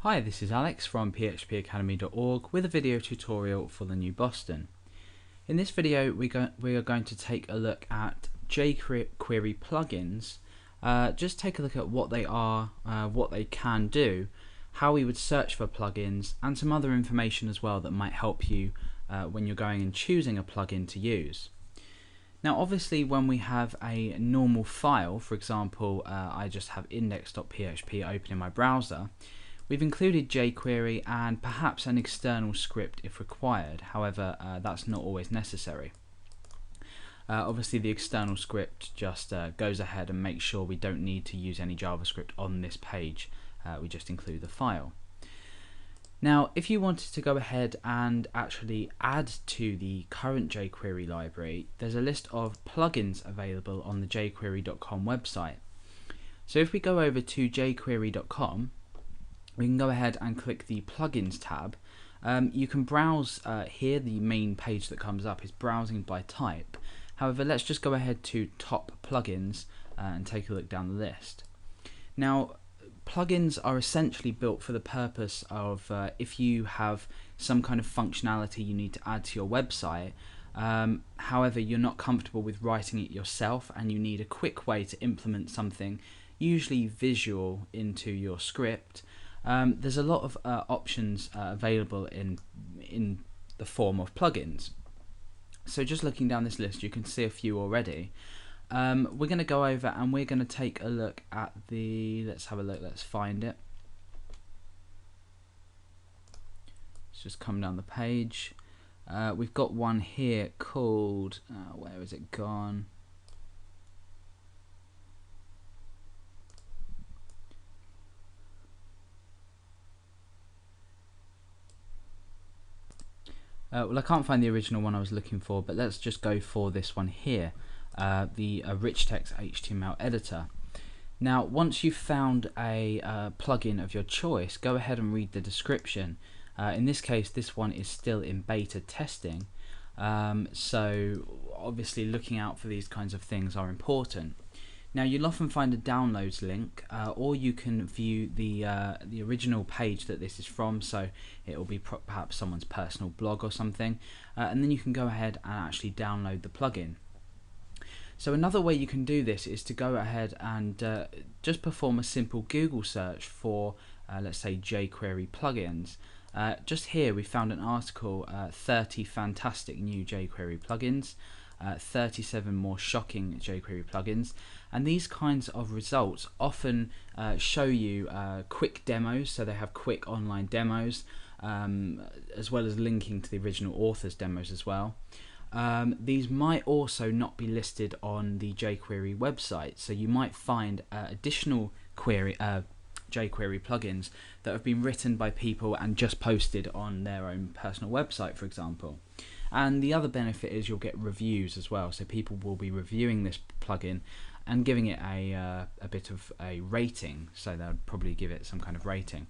Hi, this is Alex from phpacademy.org with a video tutorial for the new Boston. In this video we are going to take a look at jQuery plugins. Just take a look at what they are, what they can do, how we would search for plugins, and some other information as well that might help you when you're going and choosing a plugin to use. Now obviously when we have a normal file, for example I just have index.php open in my browser, we've included jQuery and perhaps an external script if required. However, that's not always necessary. Obviously the external script just goes ahead and makes sure we don't need to use any JavaScript on this page. We just include the file. Now if you wanted to go ahead and actually add to the current jQuery library, there's a list of plugins available on the jQuery.com website. So if we go over to jQuery.com, we can go ahead and click the plugins tab. You can browse here. The main page that comes up is browsing by type. However, let's just go ahead to top plugins and take a look down the list. Now plugins are essentially built for the purpose of if you have some kind of functionality you need to add to your website, however you're not comfortable with writing it yourself and you need a quick way to implement something, usually visual, into your script. There's a lot of options available in the form of plugins. So just looking down this list, you can see a few already. We're going to go over and we're going to take a look at the, let's have a look, let's find it. Let's just come down the page. We've got one here called, where is it gone? Well, I can't find the original one I was looking for, but let's just go for this one here, the rich text HTML editor. Now once you've found a plugin of your choice, go ahead and read the description. In this case this one is still in beta testing, so obviously looking out for these kinds of things are important. Now you'll often find a downloads link, or you can view the original page that this is from, so it will be perhaps someone's personal blog or something, and then you can go ahead and actually download the plugin. So another way you can do this is to go ahead and just perform a simple Google search for let's say jQuery plugins. Just here we found an article, 30 fantastic new jQuery plugins, 37 more shocking jQuery plugins, and these kinds of results often show you quick demos, so they have quick online demos, as well as linking to the original author's demos as well. These might also not be listed on the jQuery website, so you might find additional jQuery plugins that have been written by people and just posted on their own personal website, for example. And the other benefit is you'll get reviews as well, so people will be reviewing this plugin and giving it a bit of a rating, so they'll probably give it some kind of rating.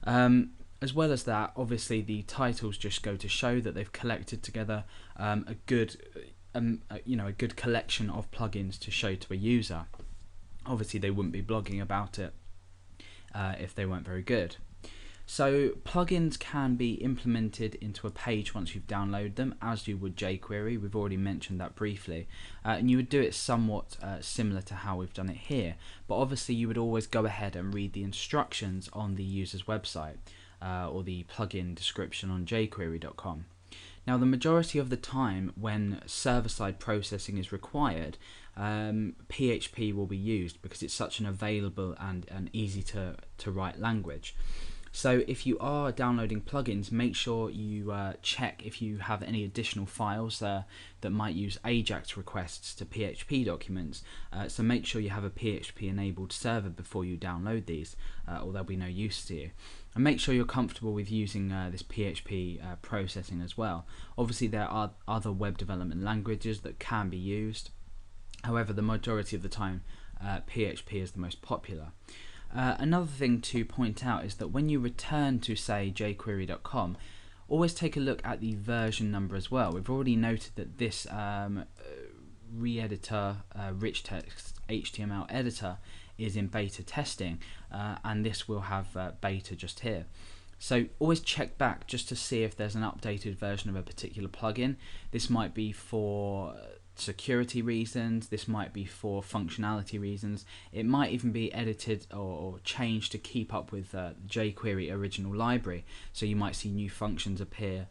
As well as that, obviously the titles just go to show that they've collected together a good collection of plugins to show to a user. Obviously they wouldn't be blogging about it if they weren't very good. So plugins can be implemented into a page once you've downloaded them, as you would jQuery. We've already mentioned that briefly, and you would do it somewhat similar to how we've done it here, but obviously you would always go ahead and read the instructions on the user's website or the plugin description on jQuery.com. Now the majority of the time when server-side processing is required, PHP will be used because it's such an available and easy to write language. So if you are downloading plugins, make sure you check if you have any additional files that might use AJAX requests to PHP documents. So make sure you have a PHP enabled server before you download these, or they'll be no use to you. And make sure you're comfortable with using this PHP processing as well. Obviously there are other web development languages that can be used. However, the majority of the time PHP is the most popular. Another thing to point out is that when you return to, say, jQuery.com, always take a look at the version number as well. We've already noted that this re-editor, rich text HTML editor is in beta testing, and this will have beta just here. So always check back just to see if there's an updated version of a particular plugin. This might be for security reasons, this might be for functionality reasons, it might even be edited or changed to keep up with jQuery original library, so you might see new functions appear,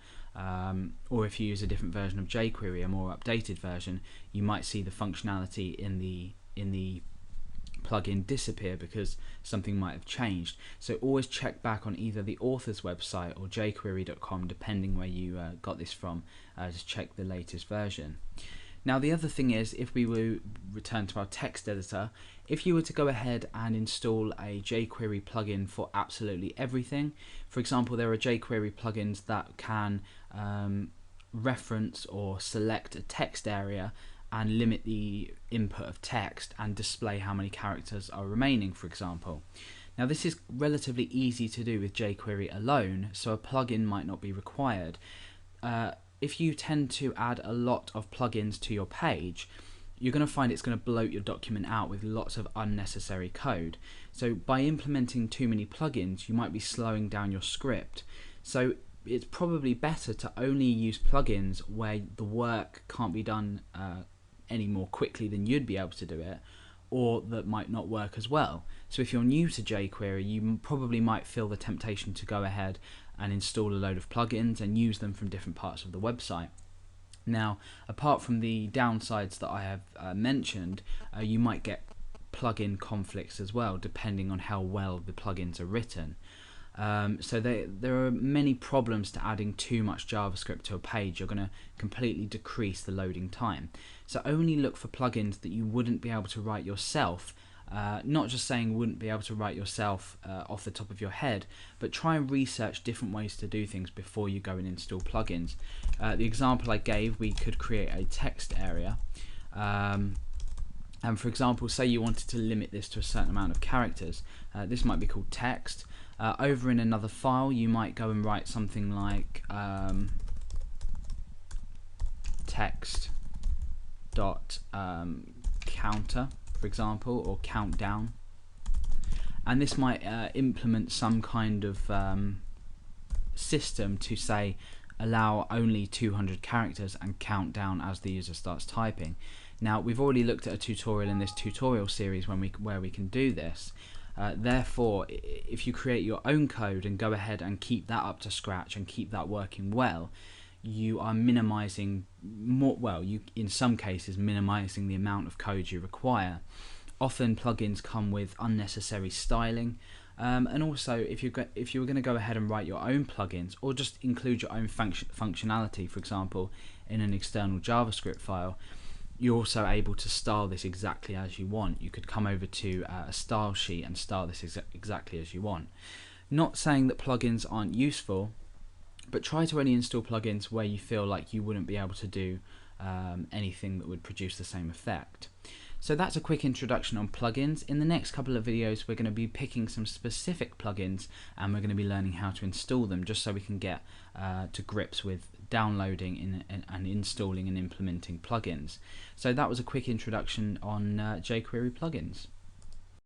or if you use a different version of jQuery, a more updated version, you might see the functionality in the plugin disappear because something might have changed. So always check back on either the author's website or jQuery.com, depending where you got this from, to check the latest version. Now the other thing is, if we were return to our text editor, if you were to go ahead and install a jQuery plugin for absolutely everything, for example, there are jQuery plugins that can reference or select a text area and limit the input of text and display how many characters are remaining, for example. Now this is relatively easy to do with jQuery alone, so a plugin might not be required. If you tend to add a lot of plugins to your page, you're going to find it's going to bloat your document out with lots of unnecessary code. So by implementing too many plugins, you might be slowing down your script. So it's probably better to only use plugins where the work can't be done any more quickly than you'd be able to do it, or that might not work as well. So if you're new to jQuery, you probably might feel the temptation to go ahead and install a load of plugins and use them from different parts of the website. Now, apart from the downsides that I have mentioned, you might get plugin conflicts as well, depending on how well the plugins are written. So there are many problems to adding too much JavaScript to a page. You're going to completely decrease the loading time. So only look for plugins that you wouldn't be able to write yourself. Not just saying wouldn't be able to write yourself off the top of your head, but try and research different ways to do things before you go and install plugins. The example I gave, we could create a text area. And for example, say you wanted to limit this to a certain amount of characters. This might be called text. Over in another file, you might go and write something like text dot counter, for example, or countdown, and this might implement some kind of system to say allow only 200 characters and count down as the user starts typing. Now we've already looked at a tutorial in this tutorial series where we can do this. Therefore, if you create your own code and go ahead and keep that up to scratch and keep that working well, you are minimizing in some cases minimizing the amount of code you require. Often plugins come with unnecessary styling, and also if you were going to go ahead and write your own plugins or just include your own functionality, for example, in an external JavaScript file, you're also able to style this exactly as you want. You could come over to a style sheet and style this exactly as you want. Not saying that plugins aren't useful, but try to only install plugins where you feel like you wouldn't be able to do anything that would produce the same effect. So that's a quick introduction on plugins. In the next couple of videos, we're going to be picking some specific plugins and we're going to be learning how to install them, just so we can get to grips with downloading and installing and implementing plugins. So that was a quick introduction on jQuery plugins.